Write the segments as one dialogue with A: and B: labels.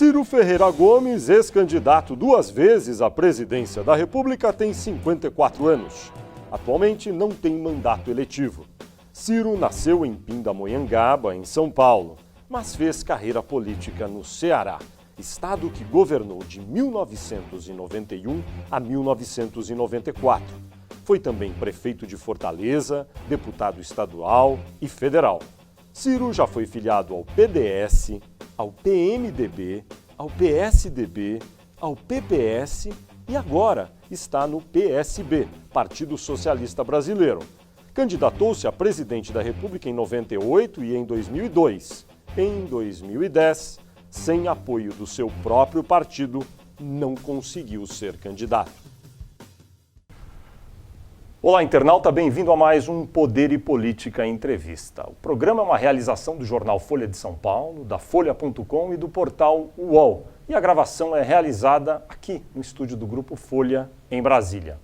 A: Ciro Ferreira Gomes, ex-candidato 2 vezes à presidência da República, tem 54 anos. Atualmente não tem mandato eletivo. Ciro nasceu em Pindamonhangaba, em São Paulo, mas fez carreira política no Ceará, estado que governou de 1991 a 1994. Foi também prefeito de Fortaleza, deputado estadual e federal. Ciro já foi filiado ao PDS, ao PMDB, ao PSDB, ao PPS e agora está no PSB, Partido Socialista Brasileiro. Candidatou-se a presidente da República em 98 e em 2002. Em 2010, sem apoio do seu próprio partido, não conseguiu ser candidato. Olá, internauta, bem-vindo a mais um Poder e Política Entrevista. O programa é uma realização do jornal Folha de São Paulo, da Folha.com e do portal UOL. E a gravação é realizada aqui no estúdio do Grupo Folha, em Brasília.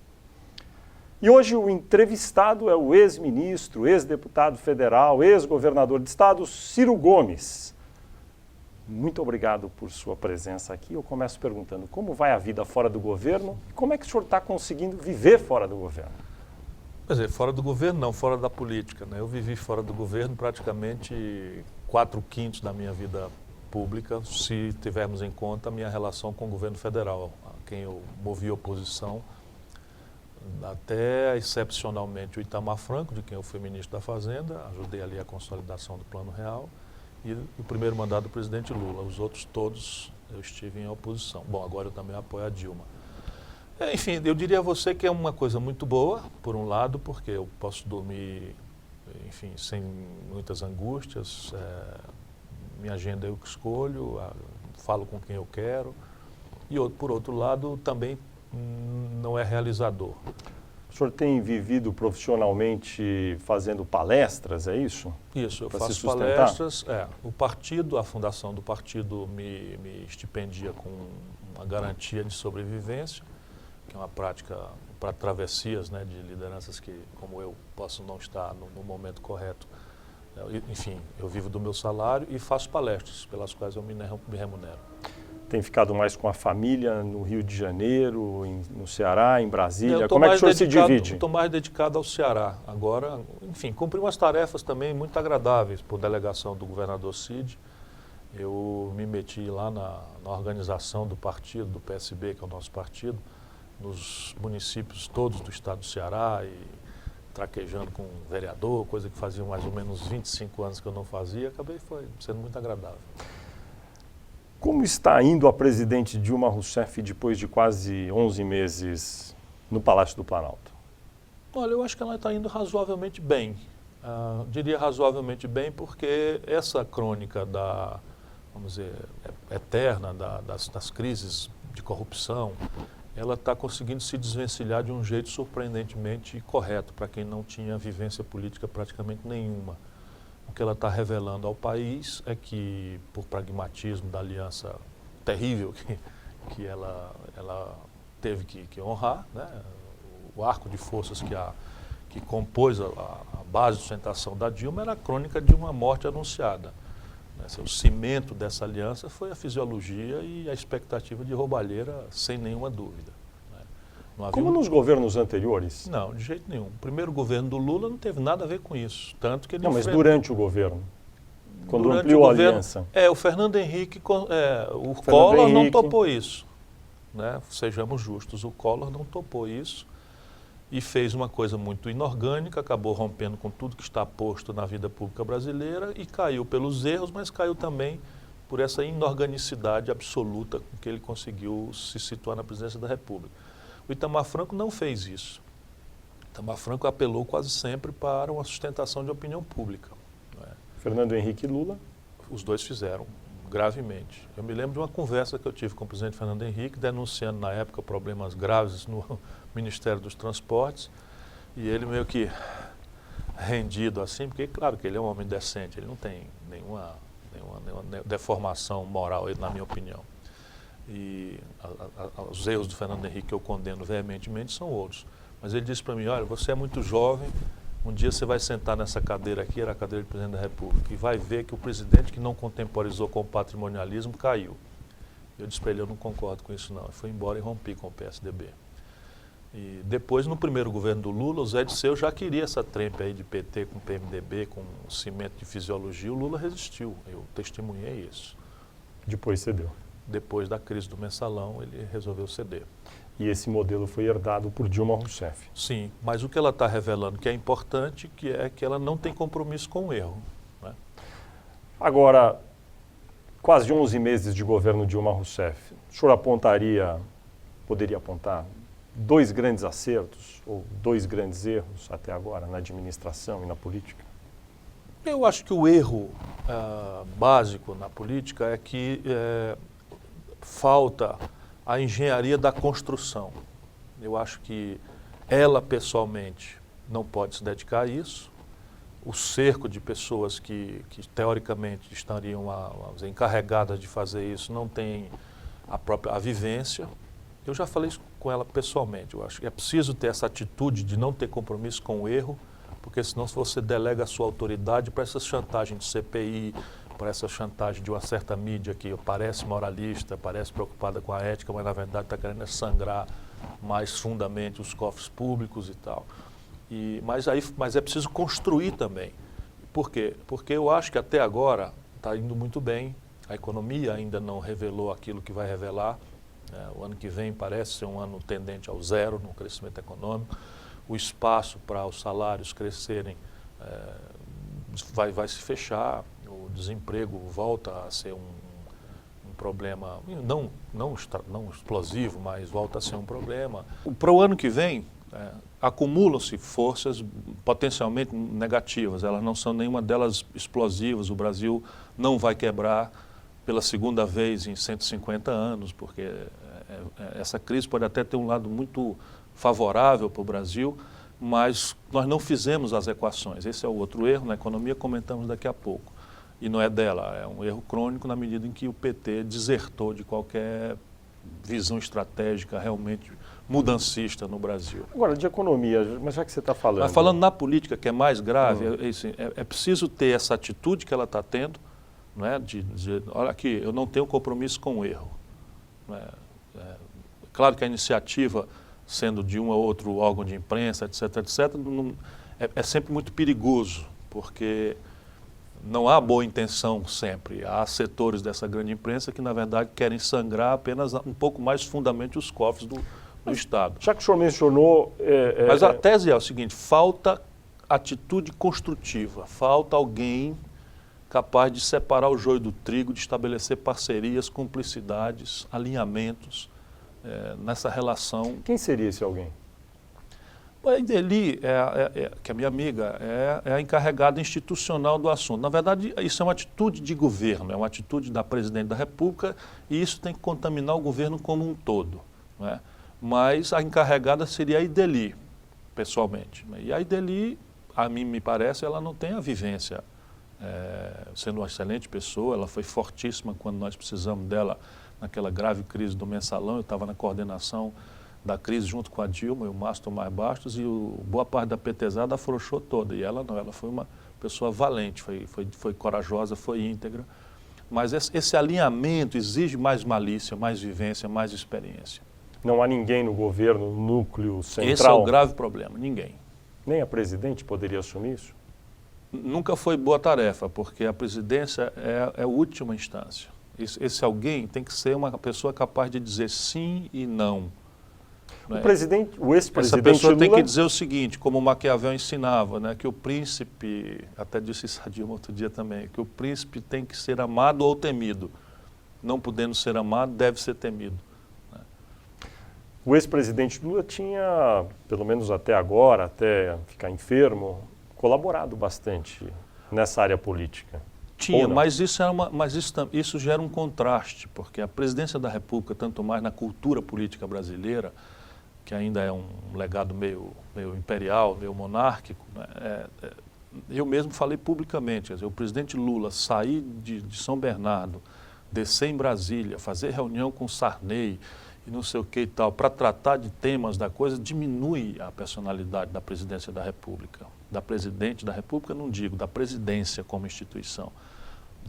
A: E hoje o entrevistado é o ex-ministro, ex-deputado federal, ex-governador de estado, Ciro Gomes. Muito obrigado por sua presença aqui. Eu começo perguntando como vai a vida fora do governo e como é que o senhor está conseguindo viver fora do governo?
B: Quer dizer, fora do governo não, fora da política, né? Eu vivi fora do governo praticamente 4/5 da minha vida pública, se tivermos em conta a minha relação com o governo federal, a quem eu movi oposição, até excepcionalmente o Itamar Franco, de quem eu fui ministro da Fazenda, ajudei ali a consolidação do Plano Real, e o primeiro mandato do presidente Lula. Os outros todos eu estive em oposição. Bom, agora eu também apoio a Dilma. Enfim, eu diria a você que é uma coisa muito boa, por um lado, porque eu posso dormir, enfim, sem muitas angústias, minha agenda eu que escolho, falo com quem eu quero, e por outro lado, também não é realizador.
A: O senhor tem vivido profissionalmente fazendo palestras, é isso?
B: Isso, eu
A: Pra
B: faço
A: se sustentar?
B: palestras. O partido, a fundação do partido me estipendia com uma garantia de sobrevivência, que é uma prática para travessias, né, de lideranças que, como eu, posso não estar no momento correto. Enfim, eu vivo do meu salário e faço palestras pelas quais eu me remunero.
A: Tem ficado mais com a família no Rio de Janeiro, no Ceará, em Brasília? Como é que o senhor se divide?
B: Estou mais dedicado ao Ceará. Agora, enfim, cumpri umas tarefas também muito agradáveis por delegação do governador Cid. Eu me meti lá na organização do partido, do PSB, que é o nosso partido, nos municípios todos do estado do Ceará e traquejando com um vereador, coisa que fazia mais ou menos 25 anos que eu não fazia, foi sendo muito agradável.
A: Como está indo a presidente Dilma Rousseff depois de quase 11 meses no Palácio do Planalto?
B: Olha, eu acho que ela está indo razoavelmente bem. Diria razoavelmente bem porque essa crônica vamos dizer, eterna das crises de corrupção, ela está conseguindo se desvencilhar de um jeito surpreendentemente correto para quem não tinha vivência política praticamente nenhuma. O que ela está revelando ao país é que, por pragmatismo da aliança terrível que ela teve que honrar, né, o arco de forças que compôs a base de sustentação da Dilma era a crônica de uma morte anunciada. O cimento dessa aliança foi a fisiologia e a expectativa de roubalheira, sem nenhuma dúvida.
A: Como nos governos anteriores?
B: Não, de jeito nenhum. O primeiro governo do Lula não teve nada a ver com isso. Tanto que ele
A: mas durante o governo, quando
B: durante
A: ampliou
B: o
A: a
B: governo,
A: aliança.
B: O Fernando Henrique, Collor não topou isso. Né? Sejamos justos, o Collor não topou isso e fez uma coisa muito inorgânica, acabou rompendo com tudo que está posto na vida pública brasileira e caiu pelos erros, mas caiu também por essa inorganicidade absoluta com que ele conseguiu se situar na presidência da República. O Itamar Franco não fez isso. O Itamar Franco apelou quase sempre para uma sustentação de opinião pública.
A: Fernando Henrique e Lula?
B: Os dois fizeram, gravemente. Eu me lembro de uma conversa que eu tive com o presidente Fernando Henrique, denunciando na época problemas graves no Ministério dos Transportes, e ele meio que rendido assim, porque claro que ele é um homem decente, ele não tem nenhuma deformação moral, na minha opinião. E os erros do Fernando Henrique que eu condeno veementemente são outros. Mas ele disse para mim, olha, você é muito jovem, um dia você vai sentar nessa cadeira aqui, era a cadeira de presidente da República, e vai ver que o presidente que não contemporizou com o patrimonialismo caiu. Eu disse para ele, eu não concordo com isso não. Eu fui embora e rompi com o PSDB. E depois, no primeiro governo do Lula, o Zé Disseu já queria essa trempe aí de PT com PMDB, com cimento de fisiologia. O Lula resistiu, eu testemunhei isso.
A: Depois cedeu.
B: Depois da crise do mensalão, ele resolveu ceder.
A: E esse modelo foi herdado por Dilma Rousseff.
B: Sim, mas o que ela está revelando que é importante, que é que ela não tem compromisso com o erro. Né?
A: Agora, quase 11 meses de governo Dilma Rousseff, o senhor poderia apontar 2 grandes acertos ou 2 grandes erros até agora na administração e na política?
B: Eu acho que o erro básico na política é que falta a engenharia da construção. Eu acho que ela, pessoalmente, não pode se dedicar a isso. O cerco de pessoas que teoricamente, estariam vamos dizer, encarregadas de fazer isso não tem a vivência. Eu já falei isso com ela pessoalmente. Eu acho que é preciso ter essa atitude de não ter compromisso com o erro, porque senão você delega a sua autoridade para essa chantagem de CPI, para essa chantagem de uma certa mídia que parece moralista, parece preocupada com a ética, mas na verdade está querendo sangrar mais fundamente os cofres públicos e tal. Mas é preciso construir também. Por quê? Porque eu acho que até agora está indo muito bem, a economia ainda não revelou aquilo que vai revelar. O ano que vem parece ser um ano tendente ao zero no crescimento econômico. O espaço para os salários crescerem vai se fechar. O desemprego volta a ser um problema, não explosivo, mas volta a ser um problema. Para o ano que vem, acumulam-se forças potencialmente negativas. Elas não são nenhuma delas explosivas. O Brasil não vai quebrar pela segunda vez em 150 anos, porque essa crise pode até ter um lado muito favorável para o Brasil, mas nós não fizemos as equações. Esse é o outro erro na economia, comentamos daqui a pouco. E não é dela, é um erro crônico na medida em que o PT desertou de qualquer visão estratégica realmente mudancista no Brasil.
A: Agora, de economia, mas já que você está falando...
B: Mas falando na política, que é mais grave, é preciso ter essa atitude que ela está tendo, não é? De dizer, olha aqui, eu não tenho compromisso com o erro. Não é? Claro que a iniciativa, sendo de um ou outro órgão de imprensa, etc., é sempre muito perigoso, porque não há boa intenção sempre. Há setores dessa grande imprensa que, na verdade, querem sangrar apenas um pouco mais fundamente os cofres do Estado.
A: Já que o senhor mencionou...
B: Mas a tese é o seguinte, falta atitude construtiva, falta alguém capaz de separar o joio do trigo, de estabelecer parcerias, cumplicidades, alinhamentos nessa relação.
A: Quem seria esse alguém?
B: A Ideli, que é minha amiga, é a encarregada institucional do assunto. Na verdade, isso é uma atitude de governo, é uma atitude da Presidente da República e isso tem que contaminar o governo como um todo. Não é? Mas a encarregada seria a Ideli, pessoalmente. E a Ideli, a mim me parece, ela não tem a vivência. Sendo uma excelente pessoa, ela foi fortíssima quando nós precisamos dela naquela grave crise do mensalão. Eu estava na coordenação da crise junto com a Dilma e o Márcio Tomás Bastos e boa parte da petezada afrouxou toda. E ela não, ela foi uma pessoa valente, foi corajosa, foi íntegra. Mas esse alinhamento exige mais malícia, mais vivência, mais experiência.
A: Não há ninguém no governo, no núcleo central?
B: Esse é o grave problema, ninguém.
A: Nem a presidente poderia assumir isso?
B: Nunca foi boa tarefa, porque a presidência é a última instância. Esse alguém tem que ser uma pessoa capaz de dizer sim e não.
A: O ex-presidente Lula...
B: Essa pessoa tem que dizer o seguinte, como Maquiavel ensinava, né, que o príncipe, até disse isso a Dilma outro dia também, que o príncipe tem que ser amado ou temido. Não podendo ser amado, deve ser temido. Né?
A: O ex-presidente Lula tinha, pelo menos até agora, até ficar enfermo, colaborado bastante nessa área política.
B: Tinha, mas isso gera um contraste, porque a presidência da República, tanto mais na cultura política brasileira, que ainda é um legado meio imperial, meio monárquico, né? Eu mesmo falei publicamente, quer dizer, o presidente Lula sair de São Bernardo, descer em Brasília, fazer reunião com Sarney e não sei o que e tal, para tratar de temas da coisa, diminui a personalidade da presidência da República. Da presidente da República, não digo, da presidência como instituição.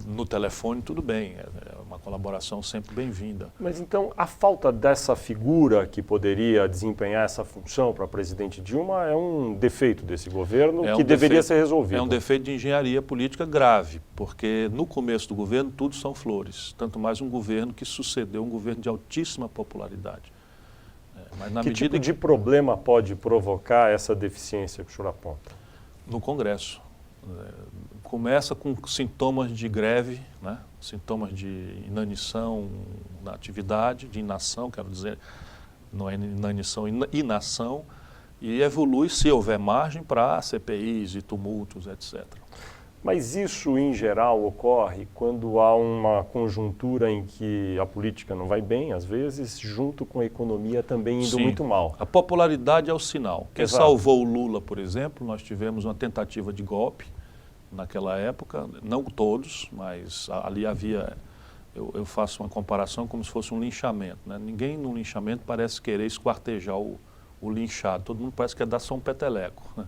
B: no telefone, tudo bem, é uma colaboração sempre bem-vinda.
A: Mas então a falta dessa figura que poderia desempenhar essa função para a presidente Dilma é um defeito desse governo que deveria ser resolvido.
B: É um defeito de engenharia política grave, porque no começo do governo tudo são flores, tanto mais um governo que sucedeu um governo de altíssima popularidade. Mas na
A: que
B: medida
A: tipo de problema pode provocar essa deficiência que o senhor aponta?
B: No Congresso. Começa com sintomas de greve, né? Sintomas de inanição na atividade, de inação, quero dizer, não é inanição, inação, e evolui, se houver margem, para CPIs e tumultos, etc.
A: Mas isso, em geral, ocorre quando há uma conjuntura em que a política não vai bem, às vezes, junto com a economia também indo muito mal.
B: A popularidade é o sinal. Quem
A: Exato.
B: salvou o Lula, por exemplo, nós tivemos uma tentativa de golpe naquela época, não todos, mas ali havia, eu faço uma comparação como se fosse um linchamento, né? Ninguém no linchamento parece querer esquartejar o linchado, todo mundo parece que quer dar só um peteleco, né?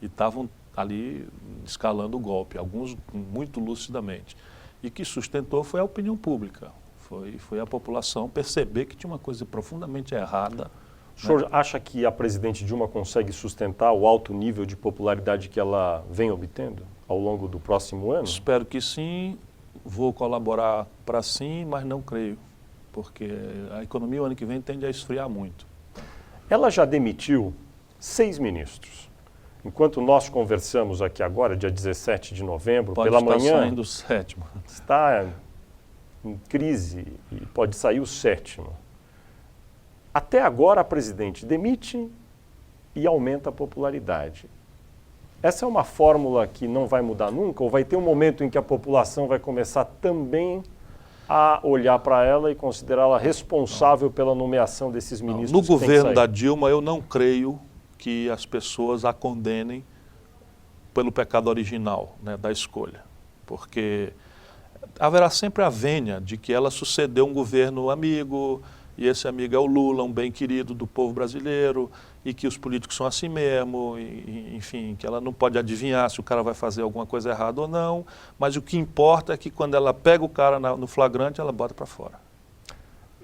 B: E estavam ali escalando o golpe, alguns muito lucidamente. E que sustentou foi a opinião pública, foi a população perceber que tinha uma coisa profundamente errada.
A: O senhor acha que a presidente Dilma consegue sustentar o alto nível de popularidade que ela vem obtendo ao longo do próximo ano?
B: Espero que sim, vou colaborar para sim, mas não creio, porque a economia o ano que vem tende a esfriar muito.
A: Ela já demitiu 6 ministros. Enquanto nós conversamos aqui agora, dia 17 de novembro, pela manhã,
B: pode estar saindo o 7º.
A: Está em crise e pode sair o 7º. Até agora, a presidente demite e aumenta a popularidade. Essa é uma fórmula que não vai mudar nunca? Ou vai ter um momento em que a população vai começar também a olhar para ela e considerá-la responsável pela nomeação desses ministros?
B: No governo da Dilma, eu não creio que as pessoas a condenem pelo pecado original, né, da escolha. Porque haverá sempre a vênia de que ela sucedeu um governo amigo, e esse amigo é o Lula, um bem querido do povo brasileiro, e que os políticos são assim mesmo, enfim, que ela não pode adivinhar se o cara vai fazer alguma coisa errada ou não, mas o que importa é que quando ela pega o cara no flagrante, ela bota para fora.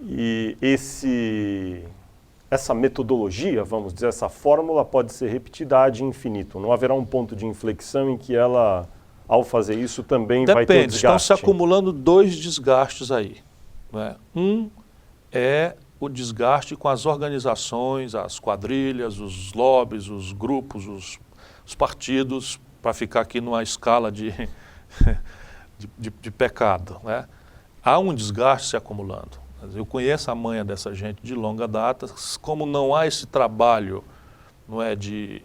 A: E essa metodologia, vamos dizer, essa fórmula pode ser repetida ad infinitum. Não haverá um ponto de inflexão em que ela, ao fazer isso, também vai ter desgaste?
B: Estão se acumulando 2 desgastes aí, né? Um é o desgaste com as organizações, as quadrilhas, os lobbies, os grupos, os partidos, para ficar aqui numa escala de pecado, né? Há um desgaste se acumulando. Eu conheço a manha dessa gente de longa data, como não há esse trabalho, não é, de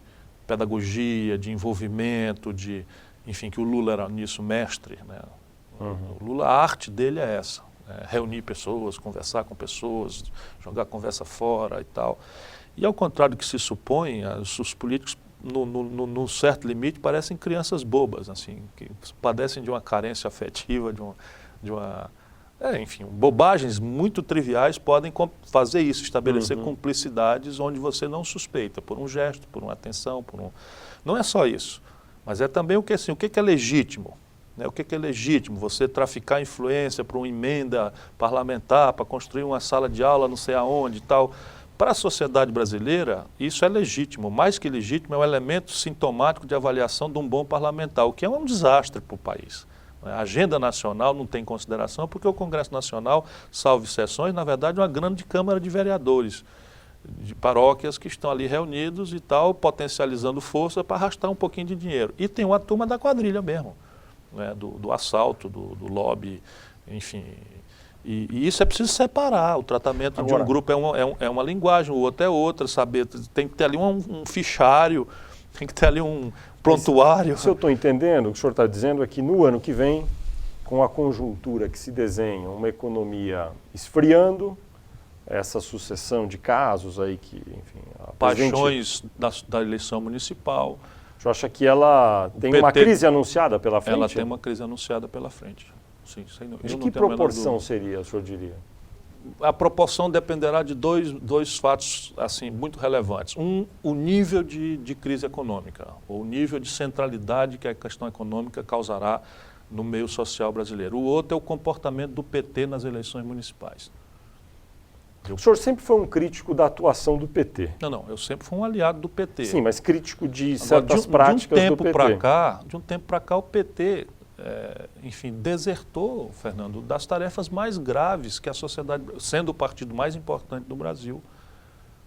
B: pedagogia, de envolvimento, enfim, que o Lula era nisso mestre, né? O Lula, a arte dele é essa. Reunir pessoas, conversar com pessoas, jogar a conversa fora e tal. E ao contrário do que se supõe, os políticos, num certo limite, parecem crianças bobas, assim, que padecem de uma carência afetiva, enfim, bobagens muito triviais podem fazer isso, estabelecer cumplicidades onde você não suspeita, por um gesto, por uma atenção, Não é só isso, mas é também o que é legítimo. O que é legítimo? Você traficar influência para uma emenda parlamentar, para construir uma sala de aula não sei aonde e tal. Para a sociedade brasileira, isso é legítimo. Mais que legítimo, é um elemento sintomático de avaliação de um bom parlamentar, o que é um desastre para o país. A agenda nacional não tem consideração, porque o Congresso Nacional, salvo exceções, na verdade é uma grande Câmara de Vereadores, de paróquias que estão ali reunidos e tal, potencializando força para arrastar um pouquinho de dinheiro. E tem uma turma da quadrilha mesmo. Né, do assalto, do lobby, enfim. E isso é preciso separar. O tratamento de um grupo é uma linguagem, o outro é outra, saber. Tem que ter ali um fichário, tem que ter ali um prontuário.
A: Se eu estou entendendo, o que o senhor está dizendo é que no ano que vem, com a conjuntura que se desenha, uma economia esfriando, essa sucessão de casos aí que, enfim...
B: Paixões da eleição municipal...
A: O senhor acha que ela tem uma crise anunciada pela frente?
B: Ela tem uma crise anunciada pela frente. Sim,
A: de que proporção seria, o senhor diria?
B: A proporção dependerá de dois fatos assim, muito relevantes. O nível de crise econômica, ou o nível de centralidade que a questão econômica causará no meio social brasileiro. O outro é o comportamento do PT nas eleições municipais.
A: O senhor sempre foi um crítico da atuação do PT.
B: Não, eu sempre fui um aliado do PT.
A: Sim, mas crítico de certas práticas do PT.
B: De um tempo para cá, o PT, enfim, desertou, Fernando, das tarefas mais graves que a sociedade, sendo o partido mais importante do Brasil,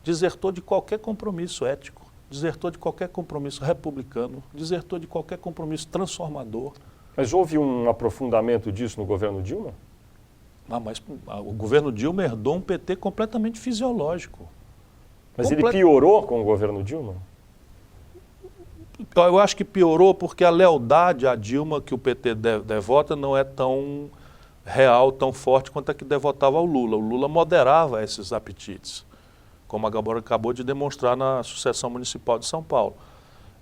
B: desertou de qualquer compromisso ético, desertou de qualquer compromisso republicano, desertou de qualquer compromisso transformador.
A: Mas houve um aprofundamento disso no governo Dilma?
B: Mas o governo Dilma herdou um PT completamente fisiológico.
A: Mas ele piorou com o governo Dilma?
B: Eu acho que piorou porque a lealdade à Dilma que o PT devota não é tão real, tão forte quanto a que devotava ao Lula. O Lula moderava esses apetites, como a Gabora acabou de demonstrar na sucessão municipal de São Paulo.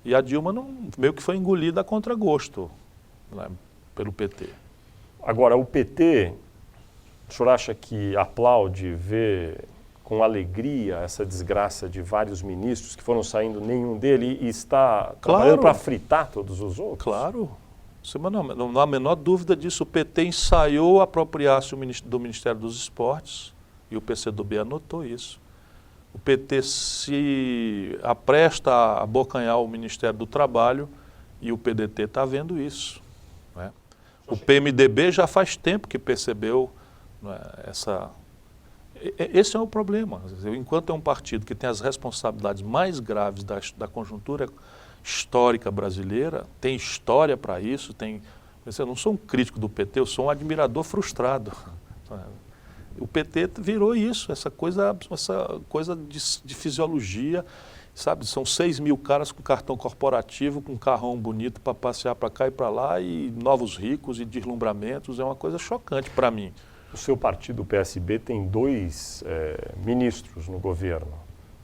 B: E a Dilma meio que foi engolida a contragosto, né, pelo PT.
A: Agora, o PT, o senhor acha que aplaude ver com alegria essa desgraça de vários ministros que foram saindo, nenhum dele, e está trabalhando para fritar todos os outros?
B: Claro. Não há a menor dúvida disso. O PT ensaiou apropriar-se do Ministério dos Esportes e o PCdoB anotou isso. O PT se apresta a abocanhar o Ministério do Trabalho e o PDT está vendo isso, né? O PMDB já faz tempo que percebeu, né, esse é o problema. Enquanto é um partido que tem as responsabilidades mais graves da conjuntura histórica brasileira, tem história para isso, eu não sou um crítico do PT, eu sou um admirador frustrado. O PT virou isso, essa coisa de fisiologia, sabe? São 6 mil caras com cartão corporativo, com carrão bonito para passear para cá e para lá, e novos ricos e deslumbramentos, é uma coisa chocante para mim.
A: O seu partido, o PSB, tem 2 ministros no governo.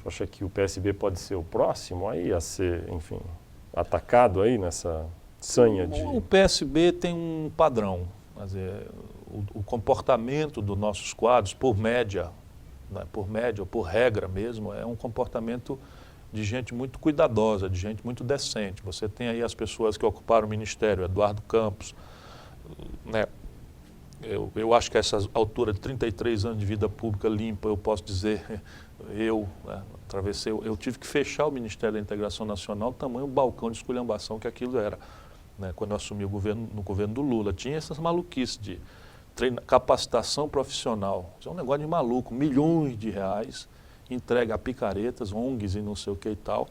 A: Você acha que o PSB pode ser o próximo aí a ser, enfim, atacado aí nessa sanha de...
B: O PSB tem um padrão, quer dizer, o comportamento dos nossos quadros, por média, né, ou por regra mesmo, é um comportamento de gente muito cuidadosa, de gente muito decente. Você tem aí as pessoas que ocuparam o ministério, Eduardo Campos, né? Eu acho que a essa altura de 33 anos de vida pública limpa, eu posso dizer, eu tive que fechar o Ministério da Integração Nacional, o tamanho balcão de esculhambação que aquilo era, né, quando eu assumi o governo, no governo do Lula. Tinha essas maluquices de capacitação profissional, isso é um negócio de maluco, milhões de reais, entrega a picaretas, ONGs e não sei o que e tal,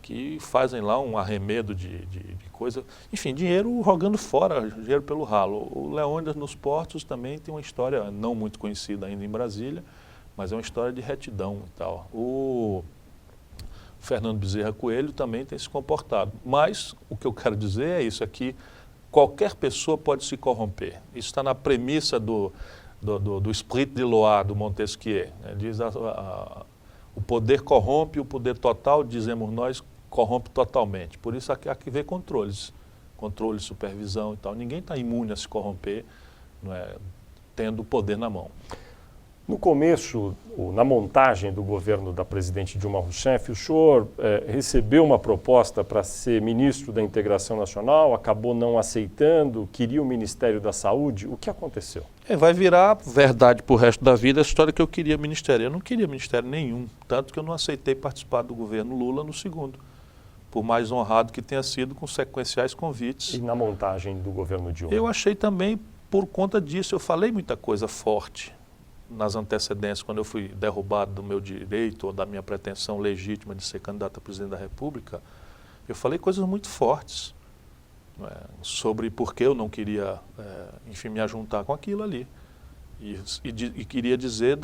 B: que fazem lá um arremedo de coisa, enfim, dinheiro jogando fora, dinheiro pelo ralo. O Leônidas nos Portos também tem uma história não muito conhecida ainda em Brasília, mas é uma história de retidão e tal. O Fernando Bezerra Coelho também tem se comportado, mas o que eu quero dizer é isso aqui, qualquer pessoa pode se corromper. Isso está na premissa do Esprit de Loire, do Montesquieu, né? Diz o poder corrompe, o poder total, dizemos nós, corrompe totalmente. Por isso há que ver controles, supervisão e tal. Ninguém está imune a se corromper, não é, tendo o poder na mão.
A: No começo, na montagem do governo da presidente Dilma Rousseff, o senhor recebeu uma proposta para ser ministro da Integração Nacional, acabou não aceitando, queria o Ministério da Saúde. O que aconteceu?
B: Vai virar verdade para o resto da vida a história que eu queria ministério. Eu não queria ministério nenhum, tanto que eu não aceitei participar do governo Lula no segundo, por mais honrado que tenha sido com sequenciais convites.
A: E na montagem do governo Dilma?
B: Eu achei também, por conta disso, eu falei muita coisa forte nas antecedências, quando eu fui derrubado do meu direito ou da minha pretensão legítima de ser candidato a presidente da República, eu falei coisas muito fortes, sobre por que eu não queria, enfim, me ajuntar com aquilo ali. E queria dizer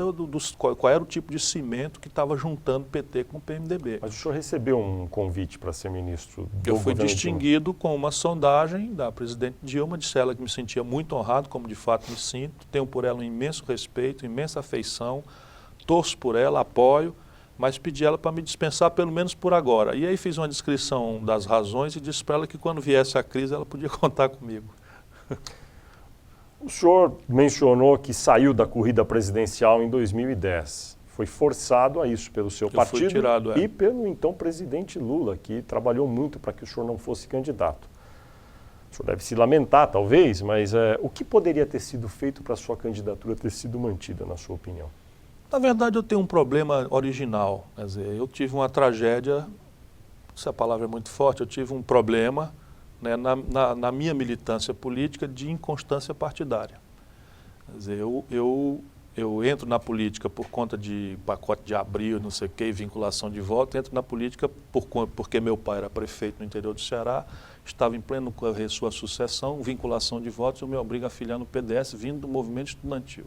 B: qual era o tipo de cimento que estava juntando o PT com o PMDB.
A: Mas o senhor recebeu um convite para ser ministro do governo?
B: Eu fui distinguido com uma sondagem da presidente Dilma, disse ela que me sentia muito honrado, como de fato me sinto, tenho por ela um imenso respeito, imensa afeição, torço por ela, apoio, mas pedi ela para me dispensar pelo menos por agora. E aí fiz uma descrição das razões e disse para ela que quando viesse a crise ela podia contar comigo.
A: O senhor mencionou que saiu da corrida presidencial em 2010. Foi forçado a isso pelo seu partido
B: fui tirado,
A: e pelo então presidente Lula, que trabalhou muito para que o senhor não fosse candidato. O senhor deve se lamentar, talvez, mas o que poderia ter sido feito para a sua candidatura ter sido mantida, na sua opinião?
B: Na verdade, eu tenho um problema original. Quer dizer, eu tive uma tragédia, essa palavra é muito forte, eu tive um problema, né, na minha militância política de inconstância partidária. Quer dizer, eu entro na política por conta de pacote de abril, não sei o quê, vinculação de voto, entro na política porque meu pai era prefeito no interior do Ceará, estava em pleno correr sua sucessão, vinculação de votos, eu me obrigo a filiar no PDS, vindo do movimento estudantil.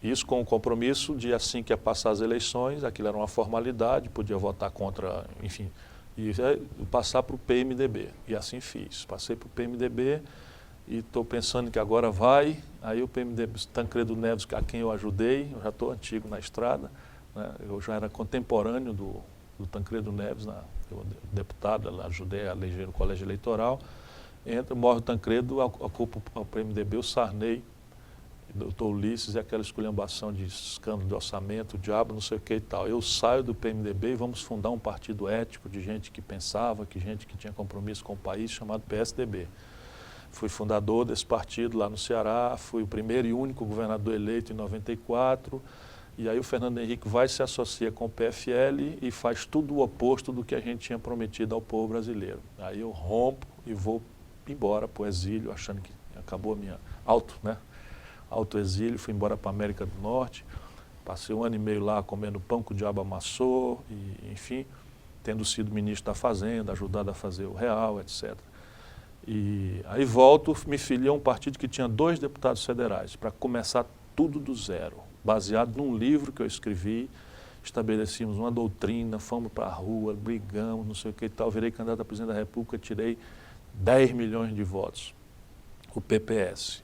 B: Isso com o compromisso de, assim que ia passar as eleições, aquilo era uma formalidade, podia votar contra, enfim, e passar para o PMDB. E assim fiz. Passei para o PMDB e estou pensando que agora vai. Aí o PMDB, Tancredo Neves, a quem eu ajudei, eu já estou antigo na estrada, né, eu já era contemporâneo do Tancredo Neves, eu, deputado, ajudei a eleger o colégio eleitoral. Morre o Tancredo, ocupa o PMDB, o Sarney, doutor Ulisses, e aquela esculhambação de escândalo de orçamento, o diabo, não sei o que e tal. Eu saio do PMDB e vamos fundar um partido ético de gente que pensava, gente que tinha compromisso com o país, chamado PSDB. Fui fundador desse partido lá no Ceará, fui o primeiro e único governador eleito em 94, e aí o Fernando Henrique vai se associar com o PFL e faz tudo o oposto do que a gente tinha prometido ao povo brasileiro. Aí eu rompo e vou embora para o exílio, achando que acabou a minha autoexílio, fui embora para a América do Norte, passei 1 ano e meio lá comendo pão que o diabo amassou, e, enfim, tendo sido ministro da Fazenda, ajudado a fazer o Real, etc. E aí volto, me filiei a um partido que tinha 2 deputados federais, para começar tudo do zero, baseado num livro que eu escrevi, estabelecemos uma doutrina, fomos para a rua, brigamos, não sei o que e tal, virei candidato a presidente da República, tirei 10 milhões de votos, o PPS.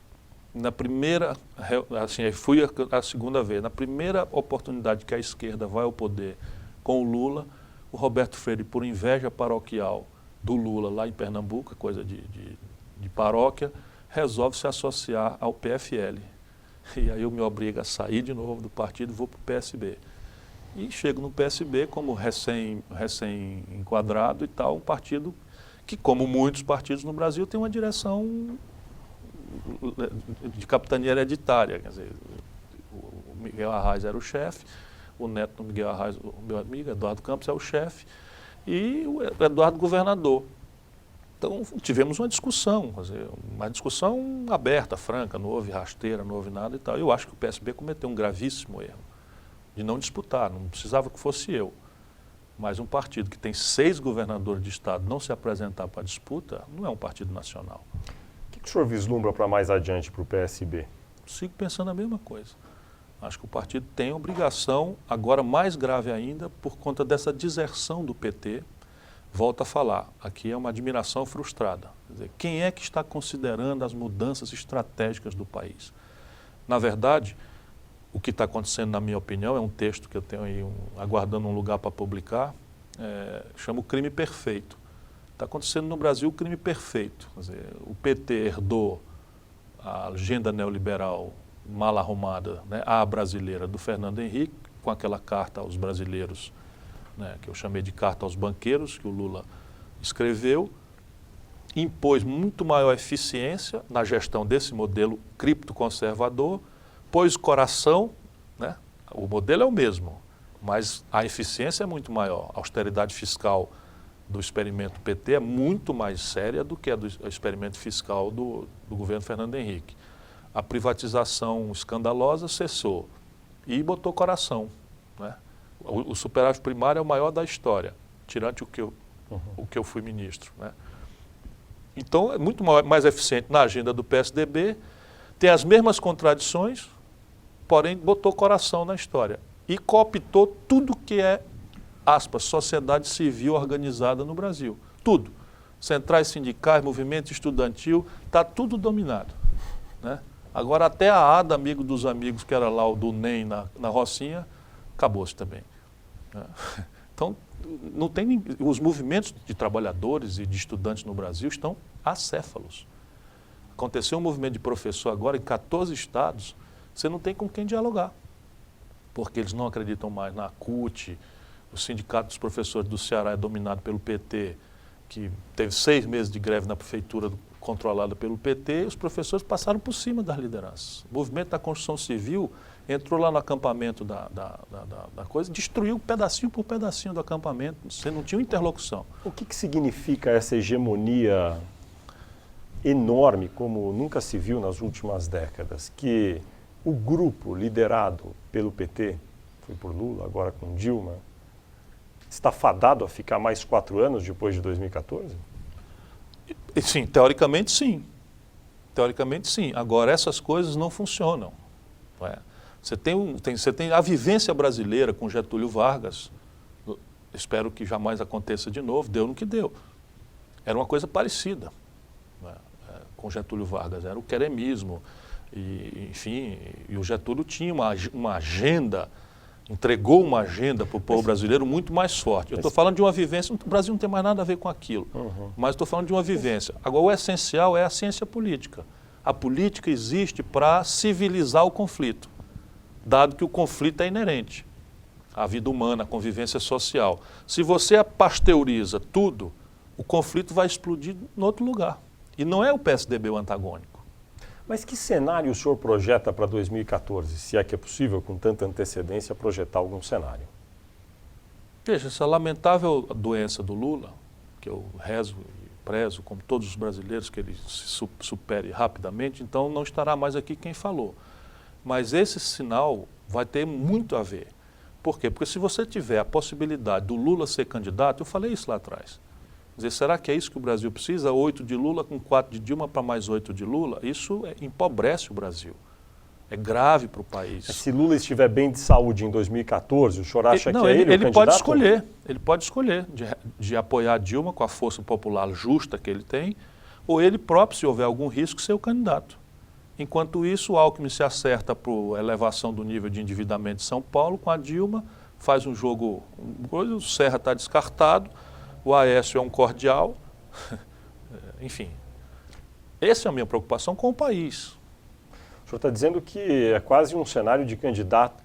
B: Na primeira, assim, fui a segunda vez, na primeira oportunidade que a esquerda vai ao poder com o Lula, o Roberto Freire, por inveja paroquial do Lula lá em Pernambuco, coisa de paróquia, resolve se associar ao PFL. E aí eu me obrigo a sair de novo do partido e vou para o PSB. E chego no PSB como recém-enquadrado e tal, um partido que, como muitos partidos no Brasil, tem uma direção de capitania hereditária, quer dizer, o Miguel Arraes era o chefe, o neto do Miguel Arraes, o meu amigo Eduardo Campos, é o chefe, e o Eduardo governador. Então tivemos uma discussão aberta, franca, não houve rasteira, não houve nada e tal. Eu acho que o PSB cometeu um gravíssimo erro de não disputar, não precisava que fosse eu. Mas um partido que tem 6 governadores de estado não se apresentar para a disputa, não é um partido nacional.
A: O senhor vislumbra para mais adiante para o PSB?
B: Sigo pensando a mesma coisa. Acho que o partido tem obrigação, agora mais grave ainda, por conta dessa deserção do PT. Volto a falar, aqui é uma admiração frustrada. Quer dizer, quem é que está considerando as mudanças estratégicas do país? Na verdade, o que está acontecendo, na minha opinião, é um texto que eu tenho aí aguardando um lugar para publicar, chama o crime perfeito. Está acontecendo no Brasil o crime perfeito. Quer dizer, o PT herdou a agenda neoliberal mal arrumada, né, a brasileira do Fernando Henrique, com aquela carta aos brasileiros, né, que eu chamei de carta aos banqueiros, que o Lula escreveu, impôs muito maior eficiência na gestão desse modelo criptoconservador, pôs coração, né, o modelo é o mesmo, mas a eficiência é muito maior, a austeridade fiscal do experimento PT é muito mais séria do que a do experimento fiscal do governo Fernando Henrique. A privatização escandalosa cessou e botou coração, né? O superávit primário é o maior da história, tirante o que eu fui ministro, né? Então é muito mais eficiente na agenda do PSDB, tem as mesmas contradições, porém botou coração na história e cooptou tudo que é, aspas, sociedade civil organizada no Brasil. Tudo. Centrais sindicais, movimento estudantil, está tudo dominado, né? Agora até a ADA, amigo dos amigos, que era lá o do NEM na Rocinha, acabou-se também, né? Então, não tem, os movimentos de trabalhadores e de estudantes no Brasil estão acéfalos. Aconteceu um movimento de professor agora em 14 estados, você não tem com quem dialogar, porque eles não acreditam mais na CUT. O sindicato dos professores do Ceará é dominado pelo PT que teve 6 meses de greve na prefeitura controlada pelo PT, e os professores passaram por cima das lideranças. O movimento da construção civil entrou lá no acampamento da coisa, destruiu pedacinho por pedacinho do acampamento, você não tinha interlocução.
A: O que significa essa hegemonia enorme, como nunca se viu nas últimas décadas, que o grupo liderado pelo PT, foi por Lula, agora com Dilma, está fadado a ficar mais 4 anos depois de 2014?
B: Sim, teoricamente sim. Teoricamente sim. Agora, essas coisas não funcionam. Não é? Você tem a vivência brasileira com Getúlio Vargas, espero que jamais aconteça de novo, deu no que deu. Era uma coisa parecida, não é? Com Getúlio Vargas, era o queremismo, e, enfim, e o Getúlio tinha uma agenda, entregou uma agenda para o povo brasileiro muito mais forte. Eu estou falando de uma vivência, o Brasil não tem mais nada a ver com aquilo, mas estou falando de uma vivência. Agora, o essencial é a ciência política. A política existe para civilizar o conflito, dado que o conflito é inerente à vida humana, à convivência social. Se você pasteuriza tudo, o conflito vai explodir em outro lugar. E não é o PSDB o antagônico.
A: Mas que cenário o senhor projeta para 2014, se é que é possível, com tanta antecedência, projetar algum cenário?
B: Veja, essa lamentável doença do Lula, que eu rezo e prezo, como todos os brasileiros, que ele se supere rapidamente, então não estará mais aqui quem falou. Mas esse sinal vai ter muito a ver. Por quê? Porque se você tiver a possibilidade do Lula ser candidato, eu falei isso lá atrás. Quer dizer, será que é isso que o Brasil precisa? 8 de Lula com 4 de Dilma para mais 8 de Lula? Isso empobrece o Brasil. É grave para o país.
A: Se Lula estiver bem de saúde em 2014, o senhor acha que é ele o candidato?
B: Ele pode escolher de apoiar Dilma com a força popular justa que ele tem, ou ele próprio, se houver algum risco, ser o candidato. Enquanto isso, o Alckmin se acerta para a elevação do nível de endividamento de São Paulo com a Dilma, faz um jogo, o Serra está descartado, o Aécio é um cordial, enfim. Essa é a minha preocupação com o país.
A: O senhor está dizendo que é quase um cenário de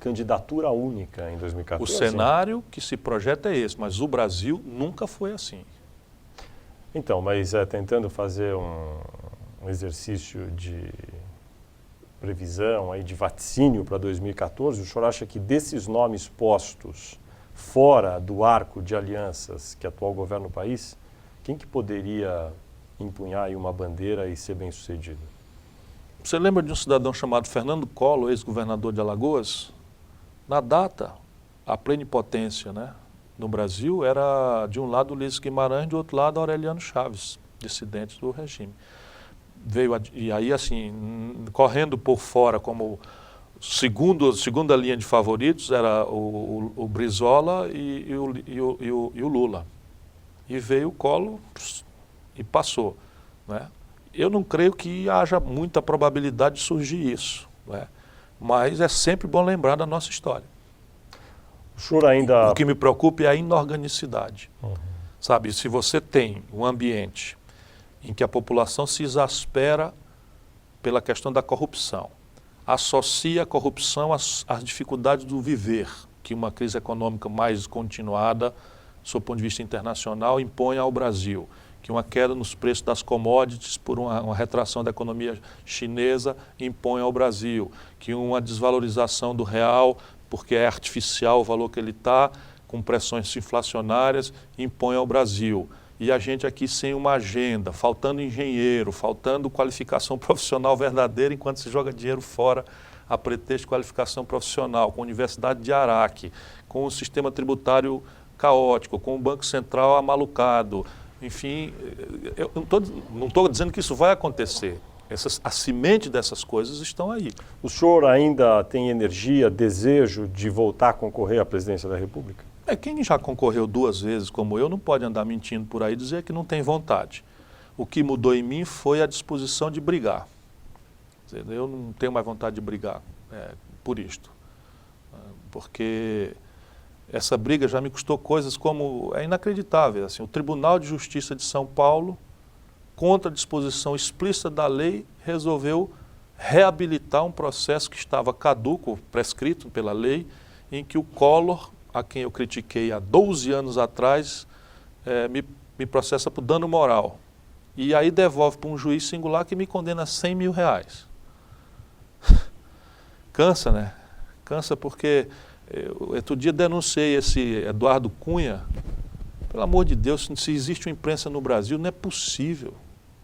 A: candidatura única em 2014?
B: O cenário que se projeta é esse, mas o Brasil nunca foi assim.
A: Então, mas tentando fazer um exercício de previsão, aí, de vaticínio para 2014, o senhor acha que desses nomes postos fora do arco de alianças que atual governa o país, quem que poderia empunhar aí uma bandeira e ser bem-sucedido?
B: Você lembra de um cidadão chamado Fernando Collor, ex-governador de Alagoas? Na data, a plenipotência, né, no Brasil era de um lado Ulisses Guimarães, do outro lado Aureliano Chaves, dissidentes do regime. E aí, assim, correndo por fora como segunda linha de favoritos era o Brizola e o Lula. E veio o Collor e passou, né? Eu não creio que haja muita probabilidade de surgir isso, né? Mas é sempre bom lembrar da nossa história. O que me preocupa é a inorganicidade. Sabe, se você tem um ambiente em que a população se exaspera pela questão da corrupção, associa a corrupção às dificuldades do viver, que uma crise econômica mais continuada, do ponto de vista internacional, impõe ao Brasil, que uma queda nos preços das commodities por uma retração da economia chinesa impõe ao Brasil, que uma desvalorização do real, porque é artificial o valor que ele está, com pressões inflacionárias, impõe ao Brasil. E a gente aqui sem uma agenda, faltando engenheiro, faltando qualificação profissional verdadeira, enquanto se joga dinheiro fora a pretexto de qualificação profissional, com a Universidade de Araque, com o sistema tributário caótico, com o Banco Central amalucado. Enfim, eu não estou dizendo que isso vai acontecer. A semente dessas coisas estão aí.
A: O senhor ainda tem energia, desejo de voltar a concorrer à presidência da República?
B: Quem já concorreu 2 vezes como eu não pode andar mentindo por aí e dizer que não tem vontade. O que mudou em mim foi a disposição de brigar. Eu não tenho mais vontade de brigar por isto. Porque essa briga já me custou coisas como, é inacreditável, assim, o Tribunal de Justiça de São Paulo, contra a disposição explícita da lei, resolveu reabilitar um processo que estava caduco, prescrito pela lei, em que o Collor, a quem eu critiquei há 12 anos atrás, me me processa por dano moral. E aí devolve para um juiz singular que me condena a 100 mil reais. Cansa, né? Cansa porque outro dia denunciei esse Eduardo Cunha. Pelo amor de Deus, se existe uma imprensa no Brasil, não é possível.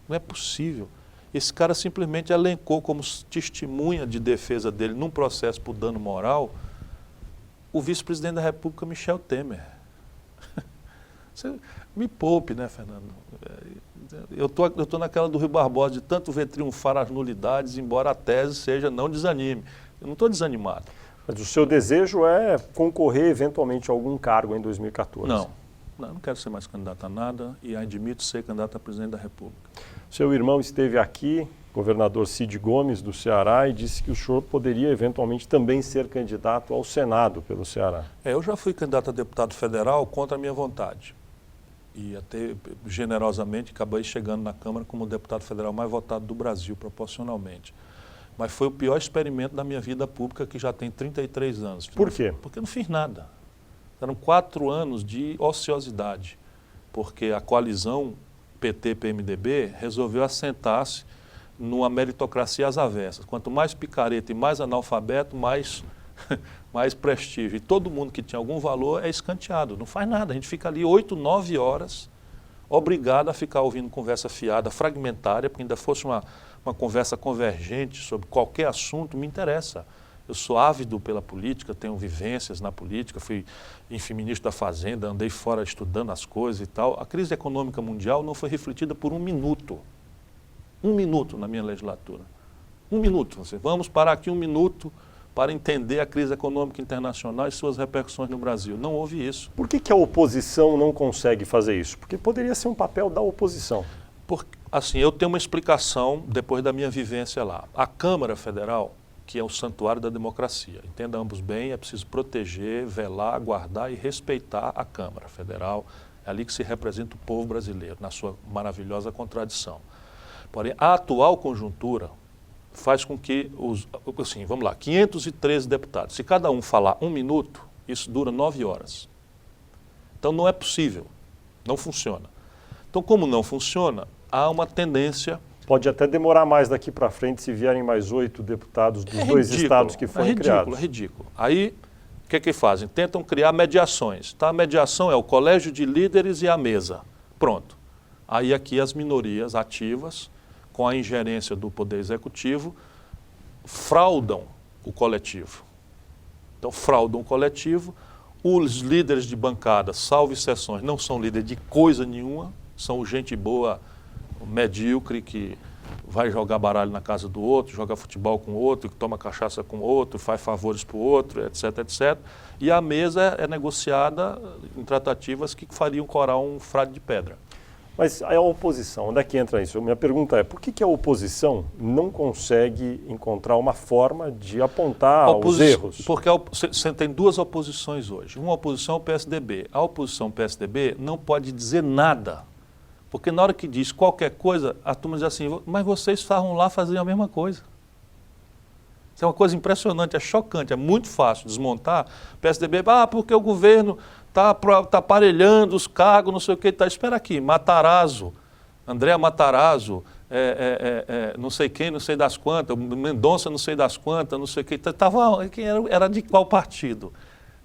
B: Não é possível. Esse cara simplesmente elencou como testemunha de defesa dele num processo por dano moral o vice-presidente da República, Michel Temer. Você me poupe, né, Fernando? Eu tô naquela do Rui Barbosa, de tanto ver triunfar as nulidades, embora a tese seja não desanime. Eu não estou desanimado.
A: Mas o seu desejo é concorrer eventualmente a algum cargo em 2014?
B: Não quero ser mais candidato a nada e admito ser candidato a presidente da República.
A: Seu irmão esteve aqui, governador Cid Gomes, do Ceará, e disse que o senhor poderia eventualmente também ser candidato ao Senado pelo Ceará.
B: Eu já fui candidato a deputado federal contra a minha vontade. E até generosamente acabei chegando na Câmara como o deputado federal mais votado do Brasil, proporcionalmente. Mas foi o pior experimento da minha vida pública, que já tem 33 anos.
A: Por quê?
B: Porque eu não fiz nada. Eram 4 anos de ociosidade, porque a coalizão PT-PMDB resolveu assentar-se numa meritocracia às avessas. Quanto mais picareta e mais analfabeto, mais prestígio. E todo mundo que tinha algum valor é escanteado, não faz nada. A gente fica ali 8, 9 horas, obrigado a ficar ouvindo conversa fiada, fragmentária, porque ainda fosse uma conversa convergente sobre qualquer assunto, me interessa. Eu sou ávido pela política, tenho vivências na política, fui, enfim, ministro da Fazenda, andei fora estudando as coisas e tal. A crise econômica mundial não foi refletida por um minuto. Um minuto na minha legislatura. Um minuto. Vamos parar aqui um minuto para entender a crise econômica internacional e suas repercussões no Brasil. Não houve isso.
A: Por que a oposição não consegue fazer isso? Porque poderia ser um papel da oposição.
B: Assim, eu tenho uma explicação depois da minha vivência lá. A Câmara Federal, que é o santuário da democracia. Entenda ambos bem, é preciso proteger, velar, guardar e respeitar a Câmara Federal. É ali que se representa o povo brasileiro, na sua maravilhosa contradição. Porém, a atual conjuntura faz com que, assim, vamos lá, 513 deputados, se cada um falar 1 minuto, isso dura 9 horas. Então não é possível, não funciona. Então, como não funciona, há uma tendência...
A: Pode até demorar mais daqui para frente se vierem mais 8 deputados dos dois estados que foram criados.
B: É ridículo. Aí, o que fazem? Tentam criar mediações. Tá? A mediação é o colégio de líderes e a mesa. Pronto. Aí aqui as minorias ativas, com a ingerência do Poder Executivo, fraudam o coletivo. Então, fraudam o coletivo. Os líderes de bancada, salvo exceções, não são líderes de coisa nenhuma, são gente boa, medíocre, que vai jogar baralho na casa do outro, joga futebol com o outro, que toma cachaça com o outro, faz favores para o outro, etc, etc. E a mesa é negociada em tratativas que fariam corar um frade de pedra.
A: Mas a oposição, onde é que entra isso? Minha pergunta é, por que a oposição não consegue encontrar uma forma de apontar os erros?
B: Porque você tem 2 oposições hoje. Uma oposição é o PSDB. A oposição PSDB não pode dizer nada. Porque na hora que diz qualquer coisa, a turma diz assim, mas vocês estavam lá fazendo a mesma coisa. Isso é uma coisa impressionante, é chocante, é muito fácil desmontar. PSDB, porque o governo está aparelhando os cargos, não sei o que, espera aqui, Matarazzo, André Matarazzo, não sei quem, não sei das quantas, Mendonça, não sei das quantas, não sei o que, era de qual partido?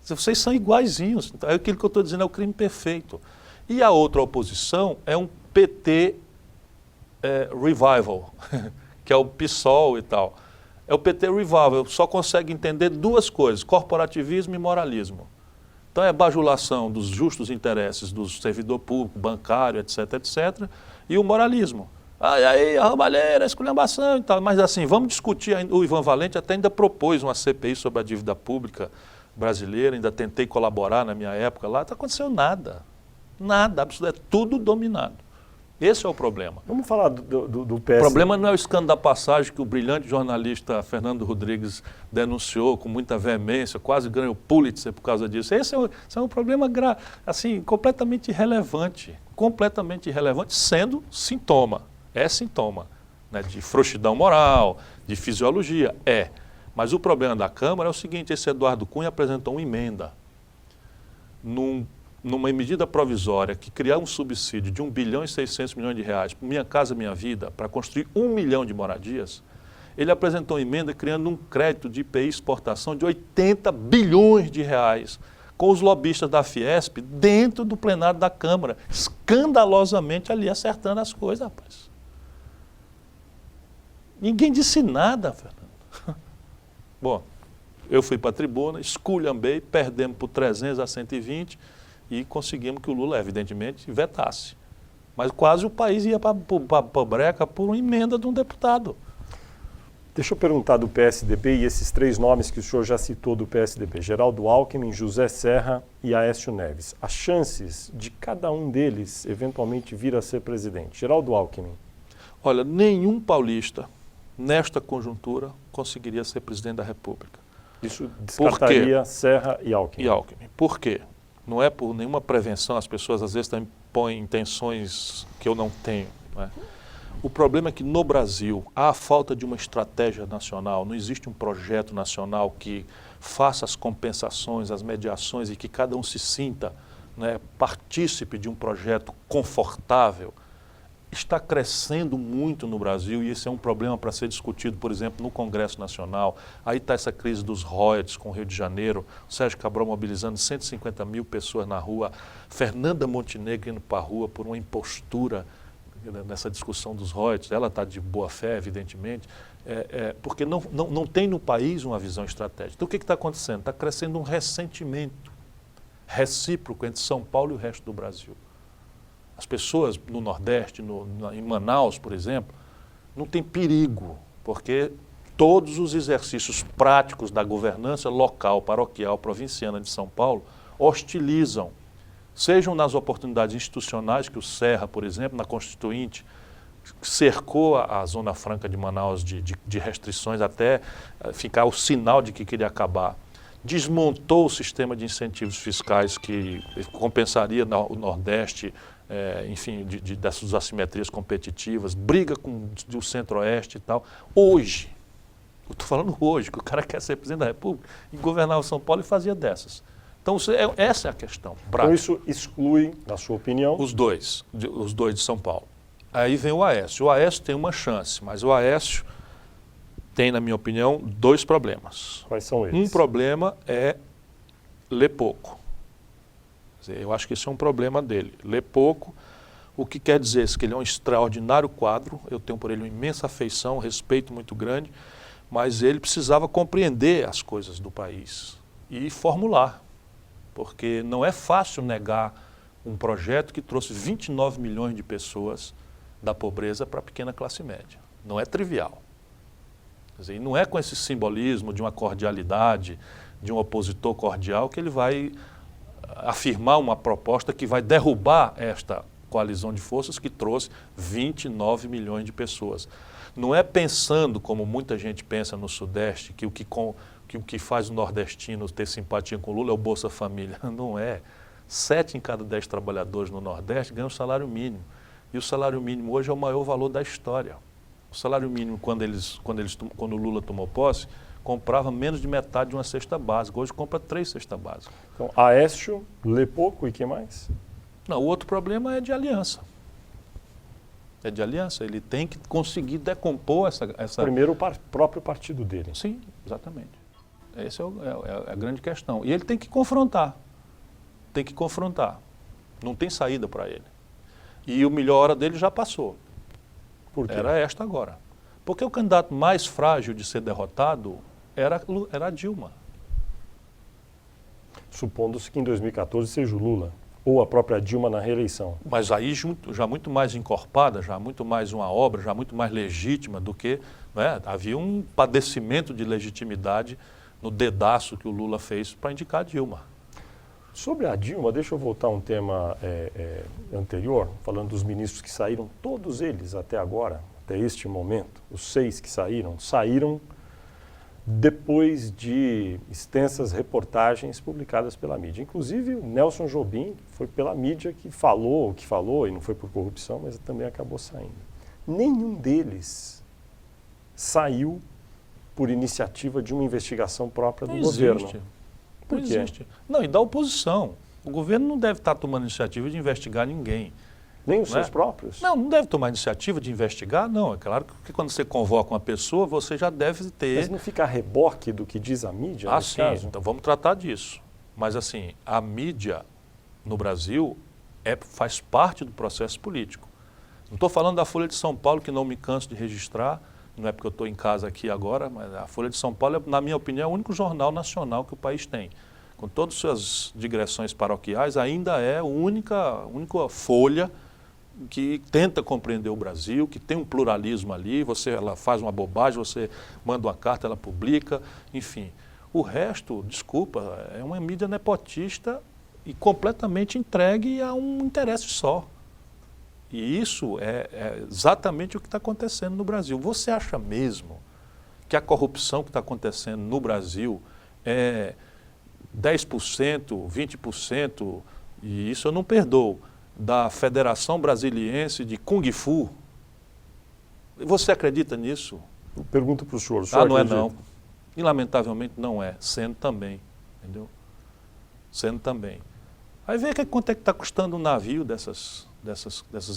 B: Vocês são iguaizinhos, então, é aquilo que eu estou dizendo, é o crime perfeito. E a outra oposição é um PT Revival, que é o PSOL e tal. É o PT Revival, só consegue entender 2 coisas, corporativismo e moralismo. Então é bajulação dos justos interesses do servidor público, bancário, etc, etc, e o moralismo. Aí, a roubalheira, a esculhambação e tal. Mas assim, vamos discutir, o Ivan Valente até ainda propôs uma CPI sobre a dívida pública brasileira, ainda tentei colaborar na minha época lá, não aconteceu nada. Nada, absolutamente, é tudo dominado. Esse é o problema.
A: Vamos falar do PS.
B: O problema não é o escândalo da passagem que o brilhante jornalista Fernando Rodrigues denunciou com muita veemência, quase ganhou o Pulitzer por causa disso. Esse é um problema assim, completamente irrelevante, sendo sintoma. É sintoma, né, de frouxidão moral, de fisiologia, Mas o problema da Câmara é o seguinte, esse Eduardo Cunha apresentou uma emenda num numa medida provisória, que criar um subsídio de 1 bilhão e 600 milhões de reais para Minha Casa Minha Vida, para construir 1 milhão de moradias, ele apresentou uma emenda criando um crédito de IPI exportação de 80 bilhões de reais, com os lobistas da Fiesp dentro do plenário da Câmara, escandalosamente ali acertando as coisas, rapaz. Ninguém disse nada, Fernando. Bom, eu fui para a tribuna, esculhambei, perdemos por 300 a 120 e conseguimos que o Lula, evidentemente, vetasse. Mas quase o país ia para a breca por uma emenda de um deputado.
A: Deixa eu perguntar do PSDB e esses 3 nomes que o senhor já citou do PSDB, Geraldo Alckmin, José Serra e Aécio Neves. As chances de cada um deles eventualmente vir a ser presidente. Geraldo Alckmin.
B: Olha, nenhum paulista, nesta conjuntura, conseguiria ser presidente da República.
A: Isso descartaria Serra e Alckmin.
B: E Alckmin. Por quê? Não é por nenhuma prevenção, as pessoas às vezes também põem intenções que eu não tenho, não é? O problema é que no Brasil há a falta de uma estratégia nacional, não existe um projeto nacional que faça as compensações, as mediações e que cada um se sinta, né, partícipe de um projeto confortável. Está crescendo muito no Brasil e esse é um problema para ser discutido, por exemplo, no Congresso Nacional. Aí está essa crise dos royalties com o Rio de Janeiro, o Sérgio Cabral mobilizando 150 mil pessoas na rua, Fernanda Montenegro indo para a rua por uma impostura nessa discussão dos royalties. Ela está de boa fé, evidentemente, porque não tem no país uma visão estratégica. Então o que está acontecendo? Está crescendo um ressentimento recíproco entre São Paulo e o resto do Brasil. As pessoas no Nordeste, em Manaus, por exemplo, não tem perigo, porque todos os exercícios práticos da governança local, paroquial, provinciana de São Paulo hostilizam, sejam nas oportunidades institucionais, que o Serra, por exemplo, na Constituinte, cercou a Zona Franca de Manaus de restrições até ficar o sinal de que queria acabar. Desmontou o sistema de incentivos fiscais que compensaria o Nordeste, enfim, dessas assimetrias competitivas, briga com o Centro-Oeste e tal. Hoje, eu estou falando hoje, que o cara quer ser presidente da República e governava São Paulo e fazia dessas. Então, essa é a questão prática.
A: Então isso exclui, na sua opinião?
B: Os dois de São Paulo. Aí vem o Aécio. O Aécio tem uma chance, mas o Aécio tem, na minha opinião, 2 problemas.
A: Quais são eles?
B: Um problema é ler pouco. Quer dizer, eu acho que esse é um problema dele. Ler pouco, o que quer dizer que ele é um extraordinário quadro, eu tenho por ele uma imensa afeição, um respeito muito grande, mas ele precisava compreender as coisas do país e formular. Porque não é fácil negar um projeto que trouxe 29 milhões de pessoas da pobreza para a pequena classe média. Não é trivial. Quer dizer, não é com esse simbolismo de uma cordialidade, de um opositor cordial, que ele vai afirmar uma proposta que vai derrubar esta coalizão de forças que trouxe 29 milhões de pessoas. Não é pensando, como muita gente pensa no Sudeste, que o que faz o nordestino ter simpatia com o Lula é o Bolsa Família. Não é. 7 em cada 10 trabalhadores no Nordeste ganham salário mínimo. E o salário mínimo hoje é o maior valor da história. O salário mínimo, quando o Lula tomou posse, comprava menos de metade de uma cesta básica. Hoje compra 3 cestas básicas.
A: Então, Aécio, lê pouco e que mais?
B: Não, o outro problema é de aliança. É de aliança. Ele tem que conseguir decompor essa...
A: Primeiro, o próprio partido dele.
B: Sim, exatamente. Essa é a grande questão. E ele tem que confrontar. Tem que confrontar. Não tem saída para ele. E a melhor hora dele já passou.
A: Por quê?
B: Era esta agora. Porque o candidato mais frágil de ser derrotado era a Dilma.
A: Supondo-se que em 2014 seja o Lula, ou a própria Dilma na reeleição.
B: Mas aí já muito mais encorpada, já muito mais uma obra, já muito mais legítima do que... Né, havia um padecimento de legitimidade no dedaço que o Lula fez para indicar a Dilma.
A: Sobre a Dilma, deixa eu voltar a um tema anterior, falando dos ministros que saíram, todos eles até agora, até este momento, os 6 que saíram depois de extensas reportagens publicadas pela mídia. Inclusive, o Nelson Jobim foi pela mídia que falou, e não foi por corrupção, mas também acabou saindo. Nenhum deles saiu por iniciativa de uma investigação própria do governo.
B: Não existe. Não, e da oposição. O governo não deve estar tomando iniciativa de investigar ninguém.
A: Nem os seus próprios?
B: Não, não deve tomar iniciativa de investigar, não. É claro que quando você convoca uma pessoa, você já deve ter...
A: Mas não fica a reboque do que diz a mídia,
B: Ah,
A: nesse
B: sim,
A: caso?
B: então vamos tratar disso. Mas assim, a mídia no Brasil faz parte do processo político. Não estou falando da Folha de São Paulo, que não me canso de registrar, não é porque eu estou em casa aqui agora, mas a Folha de São Paulo, na minha opinião, é o único jornal nacional que o país tem. Com todas as suas digressões paroquiais, ainda é a única folha que tenta compreender o Brasil, que tem um pluralismo ali, ela faz uma bobagem, você manda uma carta, ela publica, enfim. O resto, desculpa, é uma mídia nepotista e completamente entregue a um interesse só. E isso é exatamente o que está acontecendo no Brasil. Você acha mesmo que a corrupção que está acontecendo no Brasil é 10%, 20%, e isso eu não perdoo, da Federação Brasiliense de Kung Fu? Você acredita nisso?
A: Eu pergunto para o senhor.
B: Não
A: acredita?
B: é não. E lamentavelmente não é, sendo também, entendeu? Sendo também. Aí vê quanto é que está custando um navio dessas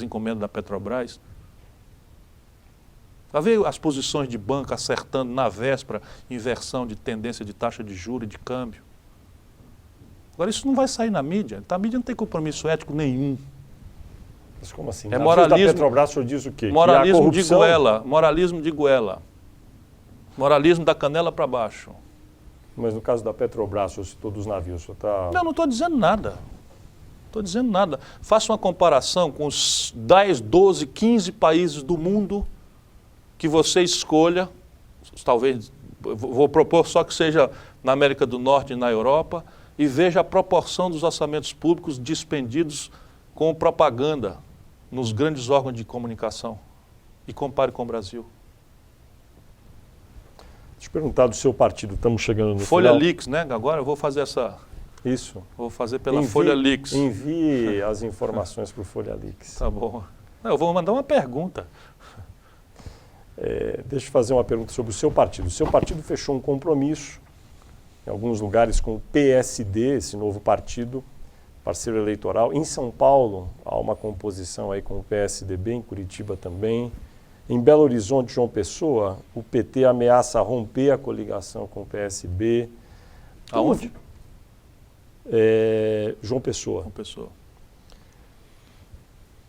B: encomendas da Petrobras. Vai ver as posições de banco acertando na véspera inversão de tendência de taxa de juros e de câmbio. Agora isso não vai sair na mídia. A mídia não tem compromisso ético nenhum.
A: Mas como assim?
B: É
A: Na
B: moralismo,
A: da Petrobras, o senhor diz o quê?
B: Moralismo
A: que a corrupção...
B: de goela, moralismo de goela. Moralismo da canela para baixo.
A: Mas no caso da Petrobras, o senhor citou dos navios, o senhor está...
B: Não estou dizendo nada. Estou dizendo nada. Faça uma comparação com os 10, 12, 15 países do mundo que você escolha, talvez, vou propor só que seja na América do Norte e na Europa, e veja a proporção dos orçamentos públicos dispendidos com propaganda nos grandes órgãos de comunicação. E compare com o Brasil.
A: Deixa eu perguntar do seu partido, estamos chegando no
B: Folha
A: final.
B: Leaks, né? Agora eu vou fazer essa...
A: Isso.
B: Vou fazer pela Folha Leaks.
A: Envie as informações para o Folha Leaks.
B: Tá bom. Eu vou mandar uma pergunta.
A: Deixa eu fazer uma pergunta sobre o seu partido. O seu partido fechou um compromisso, em alguns lugares, com o PSD, esse novo partido, parceiro eleitoral. Em São Paulo, há uma composição aí com o PSDB, em Curitiba também. Em Belo Horizonte, João Pessoa, o PT ameaça romper a coligação com o PSB.
B: Aonde?
A: João Pessoa.
B: João Pessoa.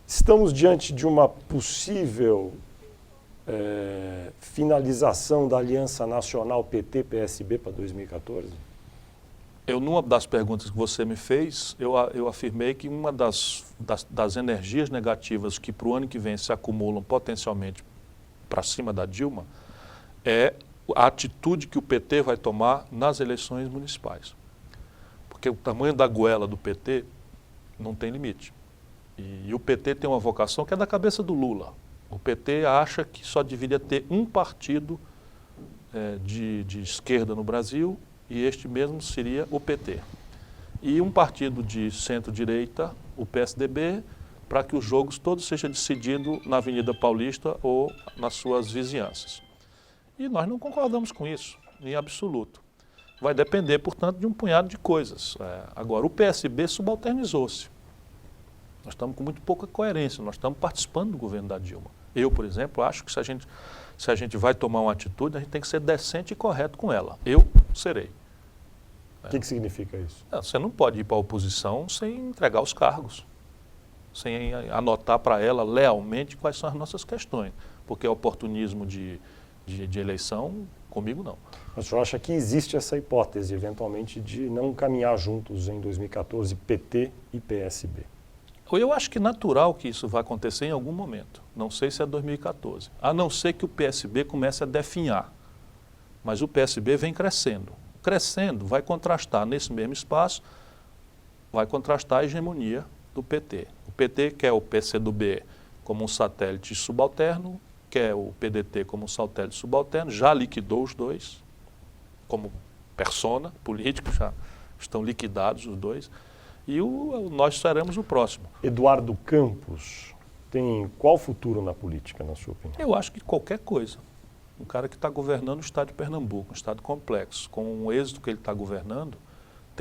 A: Estamos diante de uma possível finalização da Aliança Nacional PT-PSB para 2014?
B: Numa das perguntas que você me fez, eu afirmei que uma das energias negativas que para o ano que vem se acumulam potencialmente para cima da Dilma é a atitude que o PT vai tomar nas eleições municipais. Porque o tamanho da goela do PT não tem limite. E o PT tem uma vocação que é da cabeça do Lula. O PT acha que só deveria ter um partido de esquerda no Brasil, e este mesmo seria o PT. E um partido de centro-direita, o PSDB, para que os jogos todos sejam decididos na Avenida Paulista ou nas suas vizinhanças. E nós não concordamos com isso, em absoluto. Vai depender, portanto, de um punhado de coisas. Agora, o PSB subalternizou-se. Nós estamos com muito pouca coerência, nós estamos participando do governo da Dilma. Eu, por exemplo, acho que se a gente vai tomar uma atitude, a gente tem que ser decente e correto com ela. Eu serei.
A: O que significa isso?
B: Você não pode ir para a oposição sem entregar os cargos, sem anotar para ela lealmente quais são as nossas questões, porque oportunismo de eleição, comigo não.
A: Mas o senhor acha que existe essa hipótese, eventualmente, de não caminhar juntos em 2014, PT e PSB?
B: Eu acho que é natural que isso vai acontecer em algum momento. Não sei se é 2014. A não ser que o PSB comece a definhar. Mas o PSB vem crescendo. Crescendo, vai contrastar nesse mesmo espaço, vai contrastar a hegemonia do PT. O PT quer o PCdoB como um satélite subalterno, quer o PDT como um satélite subalterno, já liquidou os dois, como persona político, já estão liquidados os dois. E nós seremos o próximo.
A: Eduardo Campos tem qual futuro na política, na sua opinião?
B: Eu acho que qualquer coisa. Um cara que está governando o estado de Pernambuco, um estado complexo, com o êxito que ele está governando,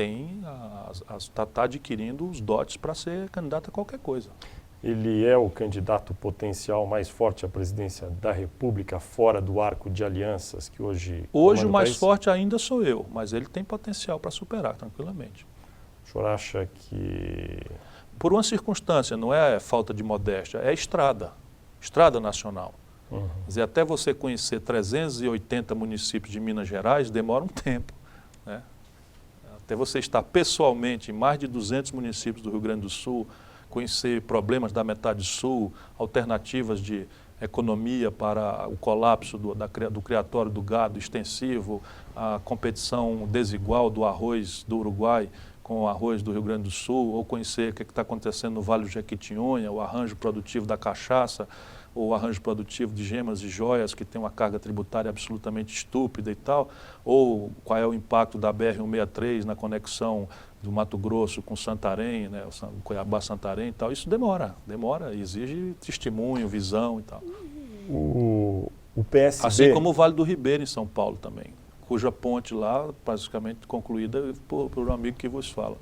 B: está adquirindo os dotes para ser candidato a qualquer coisa.
A: Ele é o candidato potencial mais forte à presidência da República fora do arco de alianças que hoje...
B: Hoje o mais forte ainda sou eu, mas ele tem potencial para superar tranquilamente.
A: O senhor acha que...
B: Por uma circunstância, não é falta de modéstia, é estrada nacional. Quer dizer, até você conhecer 380 municípios de Minas Gerais demora um tempo, né? Até você estar pessoalmente em mais de 200 municípios do Rio Grande do Sul, conhecer problemas da metade sul, alternativas de economia para o colapso do criatório do gado extensivo, a competição desigual do arroz do Uruguai com o arroz do Rio Grande do Sul, ou conhecer o que está acontecendo no Vale do Jequitinhonha, o arranjo produtivo da cachaça, ou o arranjo produtivo de gemas e joias, que tem uma carga tributária absolutamente estúpida e tal, ou qual é o impacto da BR-163 na conexão do Mato Grosso com Santarém, né, o Cuiabá-Santarém e tal. Isso demora, exige testemunho, visão e tal.
A: O PSB...
B: Assim como o Vale do Ribeira, em São Paulo também, cuja ponte lá, basicamente concluída por um amigo que vos fala.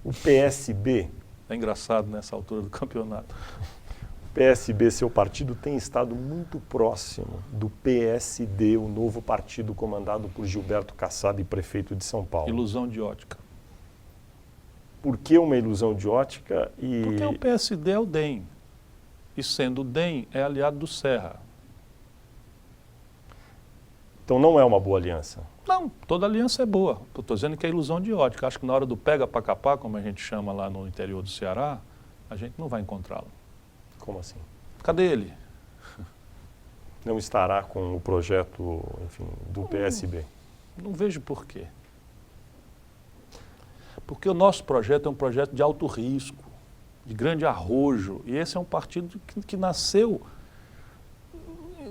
A: O PSB...
B: É engraçado nessa altura do campeonato.
A: O PSB, seu partido, tem estado muito próximo do PSD, o novo partido comandado por Gilberto Kassab, prefeito de São Paulo.
B: Ilusão de ótica.
A: Por que uma ilusão de ótica?
B: Porque o PSD é o DEM. E sendo o DEM, é aliado do Serra.
A: Então não é uma boa aliança?
B: Não, toda aliança é boa. Estou dizendo que é ilusão de ótica. Acho que na hora do pega para capar, como a gente chama lá no interior do Ceará, a gente não vai encontrá-lo.
A: Como assim?
B: Cadê ele?
A: Não estará com o projeto, enfim, do PSB?
B: Não vejo por quê. Porque o nosso projeto é um projeto de alto risco, de grande arrojo. E esse é um partido que nasceu,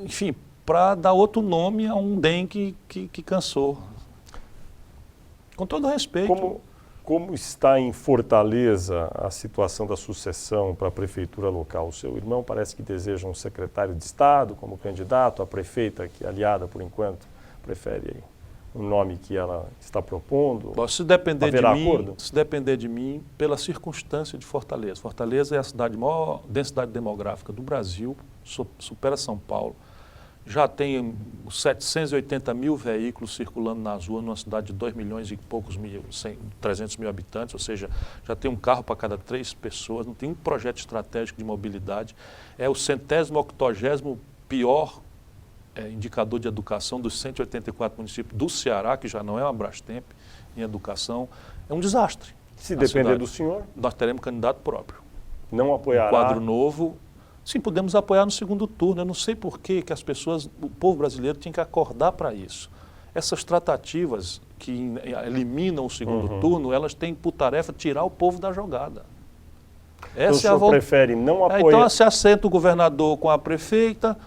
B: enfim, para dar outro nome a um DEM que cansou. Com todo respeito.
A: Como está em Fortaleza a situação da sucessão para a prefeitura local? O seu irmão parece que deseja um secretário de Estado como candidato, a prefeita, que é aliada por enquanto, prefere aí um nome que ela está propondo.
B: Bom, se depender de mim, pela circunstância de Fortaleza. Fortaleza é a cidade de maior densidade demográfica do Brasil, supera São Paulo. Já tem 780 mil veículos circulando nas ruas numa cidade de 2 milhões e poucos mil, 300 mil habitantes, ou seja, já tem um carro para cada 3 pessoas, não tem um projeto estratégico de mobilidade. É o 180º pior indicador de educação dos 184 municípios do Ceará, que já não é uma Brastemp em educação. É um desastre.
A: Se depender do senhor?
B: Nós teremos candidato próprio.
A: Não apoiará?
B: Um quadro novo. Sim, podemos apoiar no segundo turno. Eu não sei por que as pessoas, o povo brasileiro tinha que acordar para isso. Essas tratativas que eliminam o segundo turno, elas têm por tarefa tirar o povo da jogada.
A: Então o senhor prefere não apoiar...
B: Então se assenta o governador com a prefeita,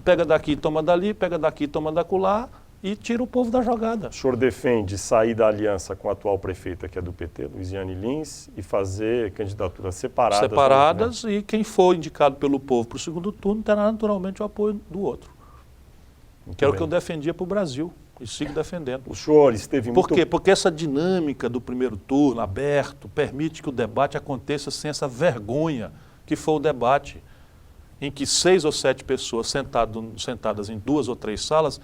B: pega daqui, toma dali, pega daqui, toma dacolá e tira o povo da jogada.
A: O senhor defende sair da aliança com a atual prefeita, que é do PT, Luiziane Lins, e fazer candidaturas separadas?
B: Separadas, e quem for indicado pelo povo para o segundo turno terá naturalmente o apoio do outro. Que era o que eu defendia para o Brasil e sigo defendendo.
A: O senhor esteve muito...
B: Por quê? Porque essa dinâmica do primeiro turno, aberto, permite que o debate aconteça sem essa vergonha que foi o debate, em que 6 ou 7 pessoas sentadas em 2 ou 3 salas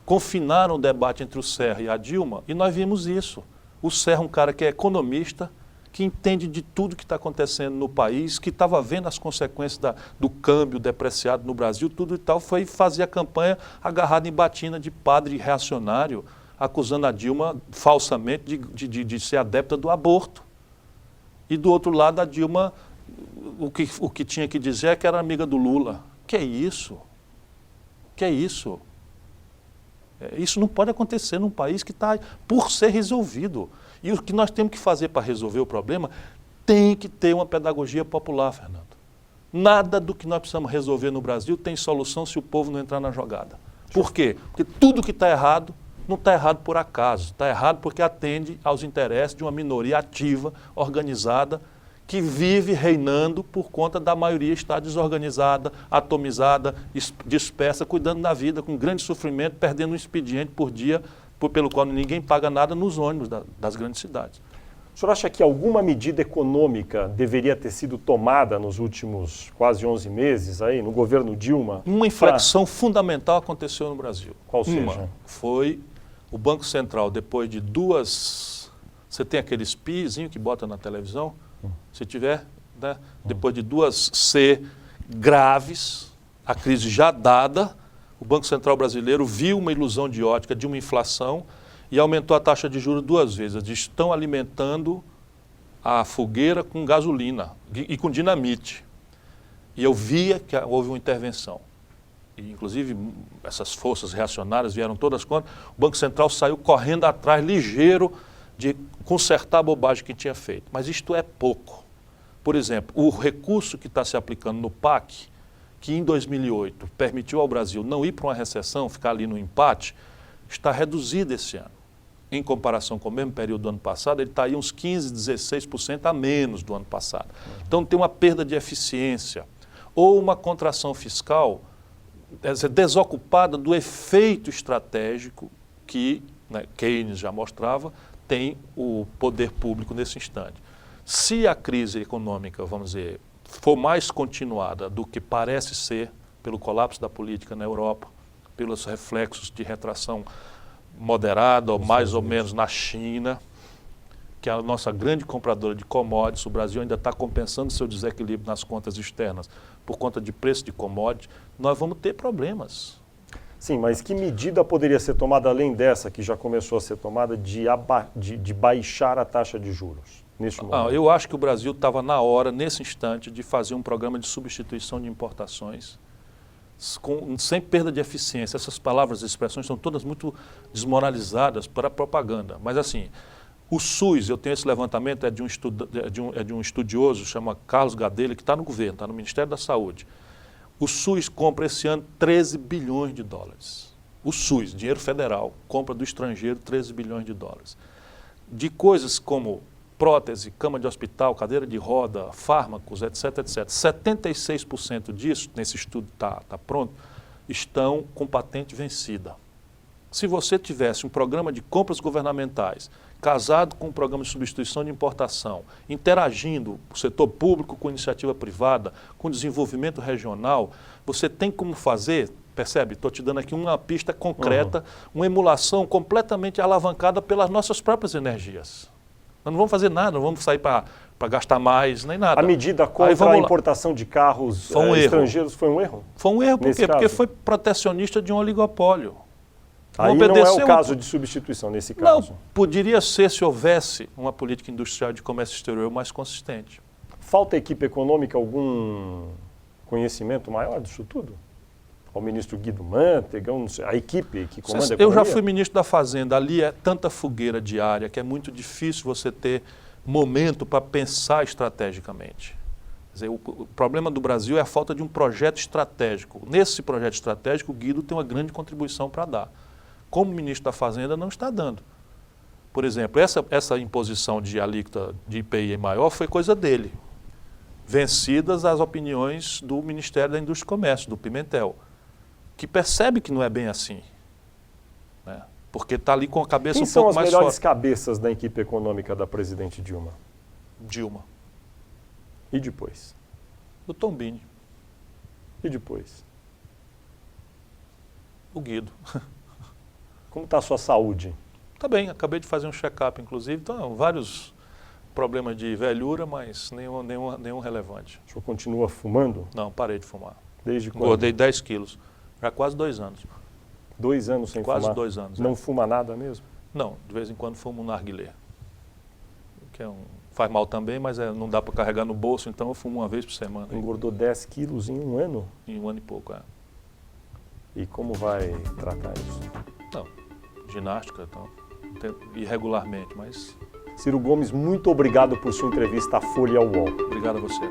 B: confinaram o debate entre o Serra e a Dilma, e nós vimos isso. O Serra, um cara que é economista, que entende de tudo que está acontecendo no país, que estava vendo as consequências do câmbio depreciado no Brasil, tudo e tal, foi fazer a campanha agarrado em batina de padre reacionário, acusando a Dilma falsamente de ser adepta do aborto. E do outro lado, a Dilma, o que tinha que dizer é que era amiga do Lula. Que é isso? Que é isso? Isso não pode acontecer num país que está por ser resolvido. E o que nós temos que fazer para resolver o problema tem que ter uma pedagogia popular, Fernando. Nada do que nós precisamos resolver no Brasil tem solução se o povo não entrar na jogada. Por quê? Porque tudo que está errado não está errado por acaso. Está errado porque atende aos interesses de uma minoria ativa, organizada, que vive reinando por conta da maioria estar desorganizada, atomizada, dispersa, cuidando da vida, com grande sofrimento, perdendo um expediente por dia pelo qual ninguém paga nada nos ônibus das grandes cidades.
A: O senhor acha que alguma medida econômica deveria ter sido tomada nos últimos quase 11 meses aí, no governo Dilma?
B: Uma inflexão fundamental aconteceu no Brasil.
A: Qual seja?
B: Foi o Banco Central, depois de duas... Você tem aqueles pizinho que bota na televisão? Se tiver, né? Depois de duas C graves, a crise já dada, o Banco Central brasileiro viu uma ilusão de ótica de uma inflação e aumentou a taxa de juros 2 vezes. Eles estão alimentando a fogueira com gasolina e com dinamite. E eu via que houve uma intervenção. E, inclusive, essas forças reacionárias vieram todas contra. O Banco Central saiu correndo atrás, ligeiro, de consertar a bobagem que tinha feito. Mas isto é pouco. Por exemplo, o recurso que está se aplicando no PAC, que em 2008 permitiu ao Brasil não ir para uma recessão, ficar ali no empate, está reduzido esse ano. Em comparação com o mesmo período do ano passado, ele está aí uns 15%, 16% a menos do ano passado. Então tem uma perda de eficiência ou uma contração fiscal desocupada do efeito estratégico que, né, Keynes já mostrava, tem o poder público nesse instante. Se a crise econômica, vamos dizer, for mais continuada do que parece ser, pelo colapso da política na Europa, pelos reflexos de retração moderada ou mais ou menos na China, que é a nossa grande compradora de commodities, o Brasil ainda está compensando seu desequilíbrio nas contas externas por conta de preço de commodities, nós vamos ter problemas.
A: Sim, mas que medida poderia ser tomada além dessa, que já começou a ser tomada, de baixar a taxa de juros neste momento?
B: Eu acho que o Brasil estava na hora, nesse instante, de fazer um programa de substituição de importações sem perda de eficiência. Essas palavras e expressões são todas muito desmoralizadas para a propaganda. Mas assim, o SUS, eu tenho esse levantamento, é de um estudioso, chama Carlos Gadelha, que está no governo, está no Ministério da Saúde. O SUS compra esse ano 13 bilhões de dólares. O SUS, dinheiro federal, compra do estrangeiro 13 bilhões de dólares. De coisas como prótese, cama de hospital, cadeira de roda, fármacos, etc, etc. 76% disso, nesse estudo está pronto, estão com patente vencida. Se você tivesse um programa de compras governamentais, casado com um programa de substituição de importação, interagindo o setor público com a iniciativa privada, com o desenvolvimento regional, você tem como fazer, percebe? Estou te dando aqui uma pista concreta, uma emulação completamente alavancada pelas nossas próprias energias. Nós não vamos fazer nada, não vamos sair para gastar mais, nem nada.
A: A medida contra a importação de carros estrangeiros foi um erro?
B: Foi um erro, por quê? Porque foi protecionista de um oligopólio.
A: Aí não é o caso de substituição nesse caso?
B: Não, poderia ser se houvesse uma política industrial de comércio exterior mais consistente.
A: Falta à equipe econômica algum conhecimento maior disso tudo? Ao ministro Guido Mantega, a equipe que comanda a economia?
B: Eu já fui ministro da Fazenda, ali é tanta fogueira diária que é muito difícil você ter momento para pensar estrategicamente. Quer dizer, o problema do Brasil é a falta de um projeto estratégico. Nesse projeto estratégico, o Guido tem uma grande contribuição para dar. Como ministro da Fazenda, não está dando. Por exemplo, essa imposição de alíquota de IPI maior foi coisa dele. Vencidas as opiniões do Ministério da Indústria e Comércio, do Pimentel, que percebe que não é bem assim, né? Porque está ali com a cabeça um pouco mais forte.
A: Quem são as melhores cabeças da equipe econômica da presidente Dilma?
B: Dilma.
A: E depois?
B: O Tombini.
A: E depois?
B: O Guido.
A: Como está a sua saúde?
B: Está bem, acabei de fazer um check-up, inclusive. Então, vários problemas de velhura, mas nenhum relevante.
A: O senhor continua fumando?
B: Não, parei de fumar.
A: Desde quando?
B: Engordei 10 quilos. Já quase 2 anos.
A: 2 anos sem fumar?
B: Quase 2 anos.
A: Não fuma nada mesmo?
B: Não, de vez em quando fumo um narguilé. Que faz mal também, mas não dá para carregar no bolso, então eu fumo uma vez por semana.
A: Engordou 10 quilos em 1 ano?
B: Em 1 ano e pouco, é.
A: E como vai tratar isso?
B: Não, ginástica, então, irregularmente, mas...
A: Ciro Gomes, muito obrigado por sua entrevista à Folha e ao UOL.
B: Obrigado a você.